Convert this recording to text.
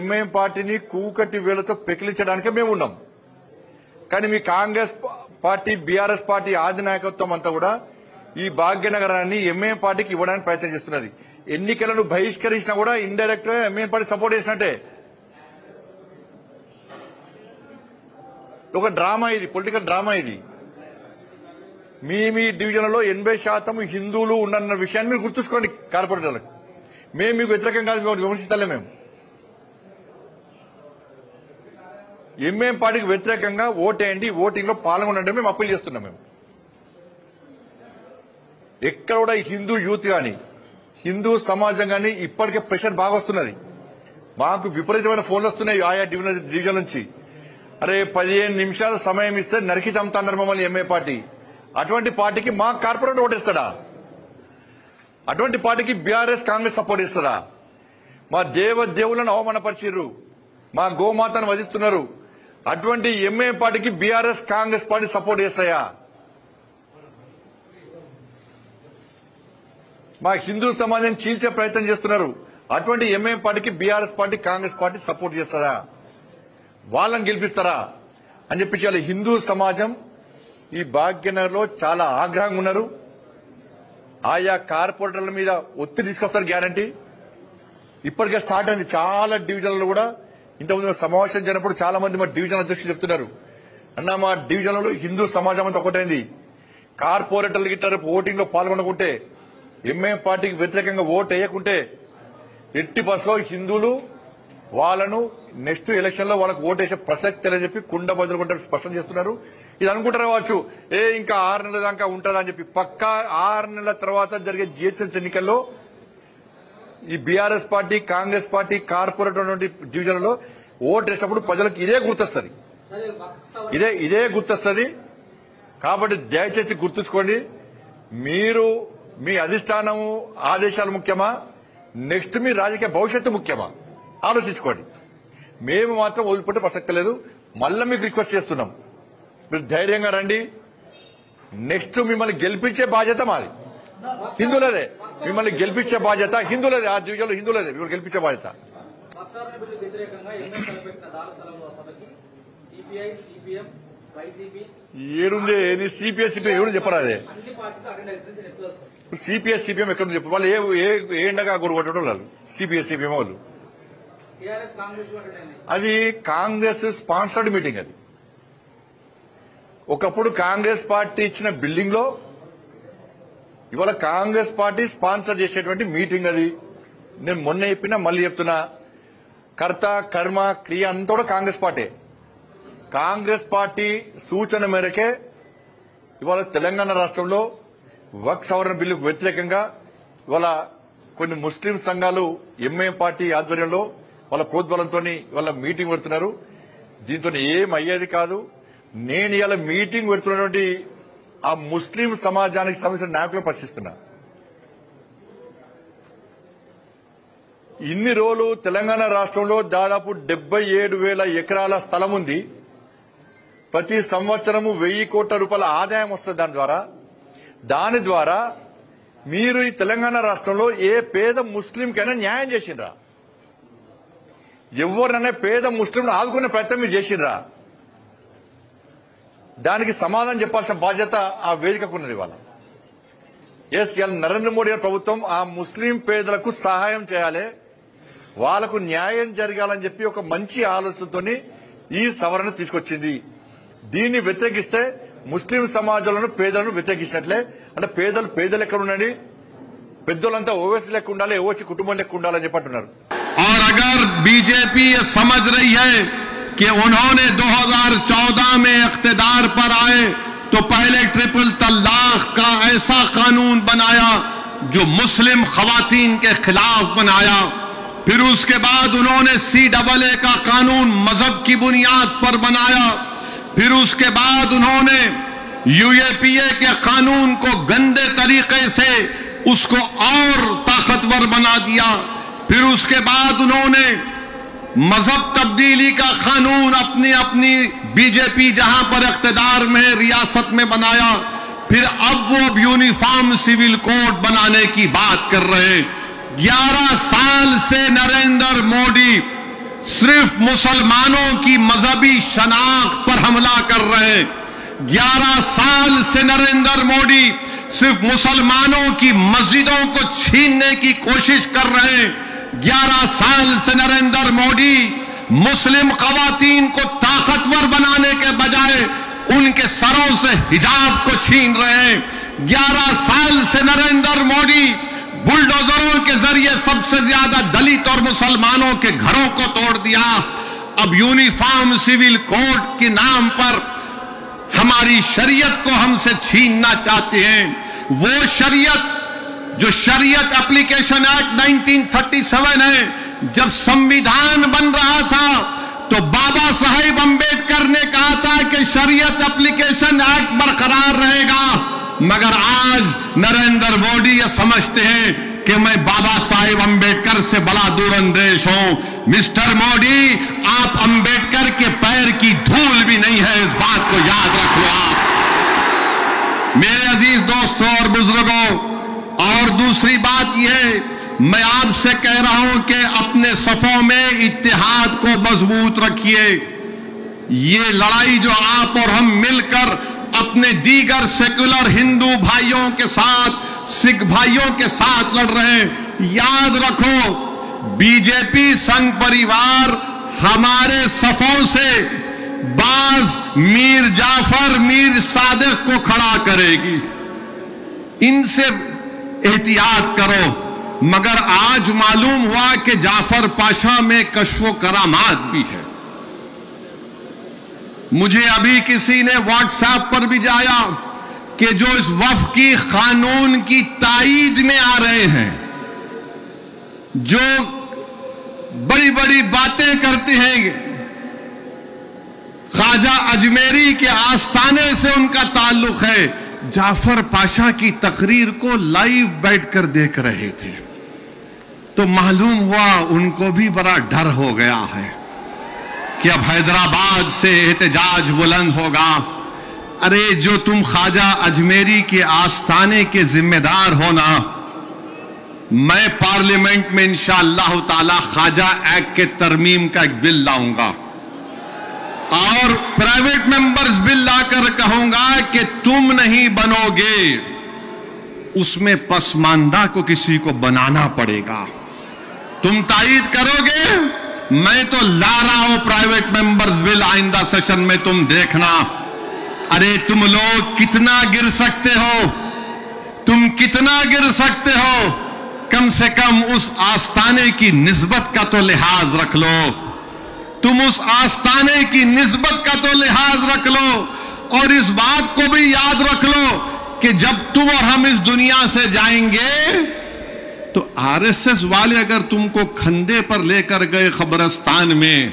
MIM పార్టీని కూకటి వేలతో పెకిలించడానికే మేము ఉన్నాం. కానీ మీ కాంగ్రెస్ పార్టీ బీఆర్ఎస్ పార్టీ ఆది నాయకత్వం అంతా కూడా ఈ భాగ్యనగరాన్ని ఎంఐఎం పార్టీకి ఇవ్వడానికి ప్రయత్నం చేస్తున్నది. ఎన్నికలను బహిష్కరించినా కూడా ఇండైరెక్ట్ గా ఎంఐఎం పార్టీ సపోర్ట్ చేసినట్టే. ఒక డ్రామా ఇది, పొలిటికల్ డ్రామా ఇది. మీ డివిజన్లలో 80% హిందువులు ఉన్న విషయాన్ని మీరు గుర్తుంచుకోండి. కార్పొరేటర్లకు మేము మీకు వ్యతిరేకం కాదు, విమర్శిస్తలే. మేము ఎంఐఎం పార్టీకి వ్యతిరేకంగా ఓటేయండి, ఓటింగ్ లో పాల్గొనండి మేము అప్పీల్ చేస్తున్నాం. మేము ఎక్కడ కూడా హిందూ యూత్ గాని హిందూ సమాజం గాని ఇప్పటికే ప్రెషర్ బాగా వస్తున్నది. మాకు విపరీతమైన ఫోన్లు వస్తున్నాయి ఆయా డివిజన్ నుంచి. అరే 15 నిమిషాలు సమయం ఇస్తే నరికి చంపుతున్నారు మమ్మల్ని ఎంఐ పార్టీ. అటువంటి పార్టీకి మా కార్పొరేటర్ ఓటేస్తాడా? అటువంటి పార్టీకి బీఆర్ఎస్ కాంగ్రెస్ సపోర్ట్ ఇస్తుందా? మా దేవులను అవమానపరిచిర్రు, మా గోమాతను వధిస్తున్నారు. అటువంటి ఎంఐ పార్టీకి బీఆర్ఎస్ కాంగ్రెస్ పార్టీ సపోర్ట్ చేస్తాయా? మా హిందూ సమాజాన్ని చీల్చే ప్రయత్నం చేస్తున్నారు. అటువంటి ఎంఐ పార్టీకి BRS party Congress party support చేస్తారా? వాళ్ళని గెలిపిస్తారా అని చెప్పి హిందూ సమాజం ఈ భాగ్యనగర్ లో చాలా ఆగ్రహంగా ఉన్నారు. ఆయా కార్పొరేటర్ల మీద ఒత్తిడి తీసుకొస్తారు గ్యారంటీ. ఇప్పటికే స్టార్ట్ అయింది చాలా డివిజన్లలో కూడా. ఇంతకుముందు సమావేశం జరిగినప్పుడు చాలా మంది మా డివిజన్ అధ్యక్షులు చెప్తున్నారు, అన్న మా డివిజన్లలో హిందూ సమాజం అంతా ఒకటైంది. కార్పొరేటర్లు గిట్టారు ఓటింగ్ లో పాల్గొనకుంటే, ఎంఐఎం పార్టీకి వ్యతిరేకంగా ఓటు వేయకుంటే ఎట్టి బస్సులో హిందువులు వాళ్ళను నెక్స్ట్ ఎలక్షన్ లో వాళ్ళకు ఓటేసే ప్రసక్తి లేదని చెప్పి కుండ బదులుకుంటే స్పష్టం చేస్తున్నారు. ఇది అనుకుంటారు కావచ్చు, ఇంకా 6 నెలల దాకా ఉంటుందని చెప్పి. పక్కా 6 నెలల తర్వాత జరిగే జిహెచ్ఎంసీ ఎన్నికల్లో ఈ BRS party Congress party corporator డివిజన్లలో ఓటు వేసినప్పుడు ప్రజలకు ఇదే గుర్తొస్తుంది, ఇదే గుర్తొస్తుంది. కాబట్టి దయచేసి గుర్తుంచుకోండి, మీరు మీ అధిష్టానము ఆదేశాలు ముఖ్యమా, నెక్స్ట్ మీ రాజకీయ భవిష్యత్తు ముఖ్యమా ఆలోచించుకోండి. మేము మాత్రం వదిలిపెట్టే ప్రసక్తి లేదు. మళ్ళీ మీకు రిక్వెస్ట్ చేస్తున్నాం, మీరు ధైర్యంగా రండి. నెక్స్ట్ మిమ్మల్ని గెలిపించే బాధ్యత మాది, హిందువులదే. మిమ్మల్ని గెలిపించే బాధ్యత హిందువులదే. ఆ డివిజన్లో హిందువులదే మిమ్మల్ని గెలిపించే బాధ్యత. ఏడుంది ఏది సిపిఐ సిపిఎం ఎవరు చెప్పరా? అదే సిపిఐ సిపిఎం ఎక్కడ చెప్పు. వాళ్ళు ఏ ఎండగా గొడవట్టడం వాళ్ళు సిపిఐ సిపిఎం వాళ్ళు. అది కాంగ్రెస్ స్పాన్సర్డ్ మీటింగ్. అది ఒకప్పుడు కాంగ్రెస్ పార్టీ ఇచ్చిన బిల్డింగ్ లో ఇవాళ కాంగ్రెస్ పార్టీ స్పాన్సర్ చేసేటువంటి మీటింగ్. అది నేను మొన్న చెప్పినా మళ్ళీ చెప్తున్నా, కర్త కర్మ క్రియ అంతా కూడా కాంగ్రెస్ పార్టీ. కాంగ్రెస్ పార్టీ సూచన మేరకే ఇవాళ తెలంగాణ రాష్ట్రంలో వక్ఫ్ సవరణ బిల్లుకు వ్యతిరేకంగా ఇవాళ కొన్ని ముస్లిం సంఘాలు ఎంఐఎం పార్టీ ఆధ్వర్యంలో వాళ్ళ ప్రోద్బలంతో వాళ్ళ మీటింగ్ పెడుతున్నారు. దీంతో ఏం అయ్యేది కాదు. నేను ఇవాళ మీటింగ్ పెడుతున్నటువంటి ఆ ముస్లిం సమాజానికి సంబంధించిన నాయకులను ప్రశ్నిస్తున్నా. ఇన్ని రోజులు తెలంగాణ రాష్ట్రంలో దాదాపు 77,000 ఎకరాల స్థలం ఉంది. ప్రతి సంవత్సరము 1,000 కోట్ల రూపాయల ఆదాయం వస్తుంది దాని ద్వారా మీరు ఈ తెలంగాణ రాష్ట్రంలో ఏ పేద ముస్లింకైనా న్యాయం చేసిండ్రా? ఎవరినైనా పేద ముస్లింను ఆదుకునే ప్రయత్నం మీరు చేసిండ్రా? దానికి సమాధానం చెప్పాల్సిన బాధ్యత ఆ వేదికకున్నది. వాళ్ళ ఇవాళ నరేంద్ర మోడీ గారి ప్రభుత్వం ఆ ముస్లిం పేదలకు సహాయం చేయాలి, వాళ్లకు న్యాయం జరగాలని చెప్పి ఒక మంచి ఆలోచనతోని ఈ సవరణ తీసుకొచ్చింది. దీన్ని వ్యతిరేకిస్తే ముస్లిం సమాజంలో పేదలను వ్యతిరేకించినట్లే. అంటే పేదలు ఎక్కడ ఉండండి, పెద్దోళ్ళంతా ఓవైసీ లెక్క ఉండాలి, ఓవైసీ కుటుంబం లెక్క ఉండాలని చెప్పి అంటున్నారు. और अगर बीजेपी ये समझ रही है कि उन्होंने 2014 में इख्तिदार पर आए तो पहले ट्रिपल तलाक का ऐसा कानून बनाया जो मुस्लिम खवातीन के खिलाफ बनाया, फिर उसके बाद उन्होंने CAA का कानून मजहब की बुनियाद पर बनाया, फिर उसके बाद उन्होंने UAPA के कानून को गंदे तरीके से उसको और ताकतवर बना दिया, फिर उसके बाद उन्होंने मजहब तब्दीली का कानून अपनी बीजेपी जहां पर इख्तिदार में रियासत में बनाया, फिर अब वो यूनिफॉर्म सिविल कोड बनाने की बात कर रहे हैं। 11 साल से नरेंद्र मोदी सिर्फ मुसलमानों की मजहबी शनाख्त पर हमला कर रहे हैं। 11 साल से नरेंद्र मोदी सिर्फ मुसलमानों की मस्जिदों को छीनने की कोशिश कर रहे हैं। 11 साल से नरेंद्र मोदी मुस्लिम खवातीन को ताकतवर बनाने के बजाय उनके सरों से हिजाब को छीन रहे हैं। 11 साल से नरेंद्र मोदी बुलडोजरों के जरिए सबसे ज्यादा दलित और मुसलमानों के घरों को तोड़ दिया। अब यूनिफॉर्म सिविल कोड के नाम पर हमारी शरीयत को हमसे छीनना चाहते हैं। वो शरीयत जो शरीयत एप्लीकेशन एक्ट 1937 है, जब संविधान बन रहा था तो बाबा साहेब अंबेडकर ने कहा था कि शरीयत एप्लीकेशन एक्ट बरकरार रहेगा, मगर आज नरेंद्र मोदी ये समझते हैं कि मैं बाबा साहेब अंबेडकर से बड़ा दूरंदेश हूं। मिस्टर मोदी, आप अंबेडकर के पैर की धूल भी नहीं है, इस बात को याद रख लो आप। मेरे अजीज दोस्तों और बुजुर्गों, और दूसरी बात यह है, मैं आपसे कह रहा हूं कि अपने सफों में इत्तेहाद को मजबूत रखिए। ये लड़ाई जो आप और हम मिलकर अपने दीगर सेकुलर हिंदू भाइयों के साथ, सिख भाइयों के साथ लड़ रहे हैं, याद रखो बीजेपी संघ परिवार हमारे सफों से बाज मीर जाफर, मीर सादिक को खड़ा करेगी। इनसे एहतियात करो। मगर आज मालूम हुआ कि जाफर पाशा में कश्फो करामात भी है। मुझे अभी किसी ने व्हाट्सएप पर भी जाया कि जो इस वफकी कानून की ताईद में आ रहे हैं, जो बड़ी बड़ी बातें करते हैं, ख्वाजा अजमेरी के आस्थाने से उनका ताल्लुक है, जाफर पाशा की तकरीर को लाइव बैठकर देख रहे थे, तो मालूम हुआ उनको भी बड़ा डर हो गया है कि अब हैदराबाद से एहतजाज बुलंद होगा। अरे जो तुम ख्वाजा अजमेरी के आस्थाने के जिम्मेदार हो ना, मैं पार्लियामेंट में इंशाअल्लाह ताला ख्वाजा एक्ट के तरमीम का एक बिल लाऊंगा और प्राइवेट मेंबर्स बिल लाकर कहूंगा कि तुम नहीं बनोगे, उसमें पसमानदा को किसी को बनाना पड़ेगा। तुम तायीद करोगे, मैं तो ला रहा हूं प्राइवेट मेंबर्स बिल आइंदा सेशन में, तुम देखना। अरे तुम लोग कितना गिर सकते हो, तुम कितना गिर सकते हो, कम से कम उस आस्थाने की निस्बत का तो लिहाज रख लो। तुम उस आस्थाने की निस्बत का तो लिहाज रख लो, और इस बात को भी याद रख लो कि जब तुम और हम इस दुनिया से जाएंगे तो आरएसएस वाले अगर तुमको खंधे पर लेकर गए कब्रिस्तान में,